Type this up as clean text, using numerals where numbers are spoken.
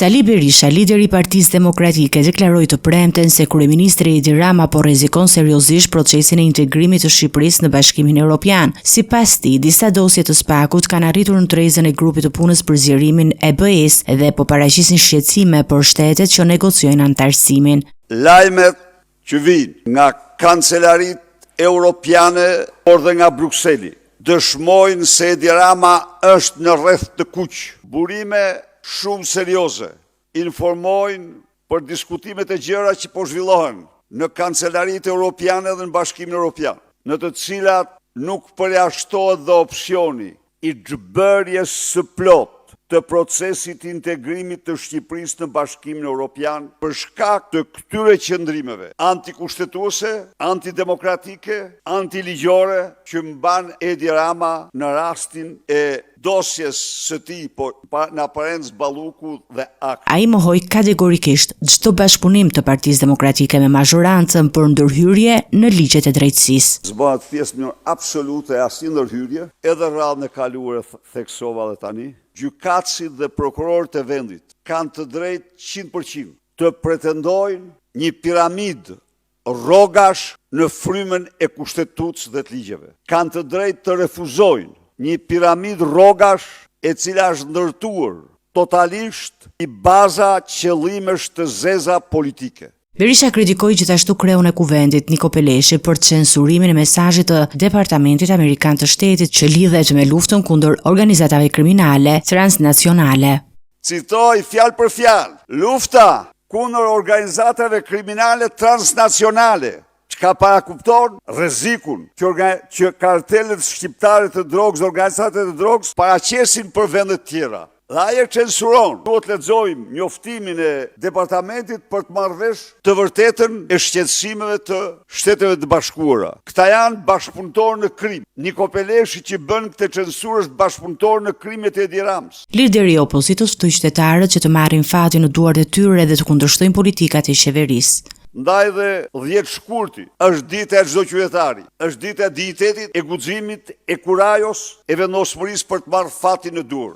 Sali Berisha, lideri i Partisë Demokratike, deklaroi të premten se kryeministri Edi Rama po rrezikon seriozisht procesin e integrimit të Shqipërisë në Bashkimin Evropian. Sipas tij, disa dosje të spakut kanë arritur në trezën e grupit të punës për zgjerimin e BE-s dhe po paraqisin shqetësime për shtetet që negociojnë antarësimin. Lajmet që vijnë nga kancelarit europiane, por dhe nga Brukseli, dëshmojnë se Edi Rama është në rreth të kuq. Burime shumë serioze informojnë për diskutimet e gjëra që po zhvillohen në kancelarit europiane dhe në Bashkimin Evropian, në të cilat nuk përjashtohet dhe opsioni i zhbërjes së plot të procesit integrimit të Shqipërisë në Bashkimin Evropian për shkak të këtyre qëndrimeve antikushtetuese, antidemokratike, antiligjore që mban Edi Rama në rastin e dosjes së tij në Parenc Balluku dhe AK. Ai mohoi kategorikisht çdo bashkëpunim të Partisë Demokratike me mazhorancën për ndërhyrje në ligjet e drejtësisë. Zbëhet thjesht në absolute asnjë ndërhyrje, edhe rradhën e kaluar theksova dhe tani. Gjykatësit dhe prokurorët e vendit kanë të drejtë 100% të pretendojnë një piramidë rrogash në frymën e kushtetutës dhe të ligjeve. Kanë të drejtë të refuzojnë një piramidë rrogash e cila është ndërtuar totalisht i baza qëllimesh të zeza politike. Berisha kritikoi gjithashtu kreun e kuvendit Niko Peleshi për censurimin e mesazhit të Departamentit Amerikan të Shtetit që lidhet me luftën kundër organizatave kriminale transnacionale. Citoj fjalë për fjalë: lufta kundër organizatave kriminale transnacionale, çka parakupton rrezikun që kartelet shqiptare të drogës, organizatat e drogës paraqesin për vende të tjera. Dhe ajo censuron. Duhet lexojmë njoftimin e departamentit për të marrë vesh të vërtetën e shqetësimeve të Shteteve të Bashkuara. Këta janë bashkëpunëtorë në krim. Niko Peleshi që bën këtë censurë është bashkëpunëtor në krimet e Edi Ramës. Lideri i opozitës ftoi qytetarët që të marrin fatin në duart e tyre dhe të kundërshtojnë politikat e qeverisë. Ndaj dhe 10 shkurti është dita e çdo qytetari, është dita e dignitetit, e guximit, e kurajos, e vendosmërisë për të marrë fatin në dur.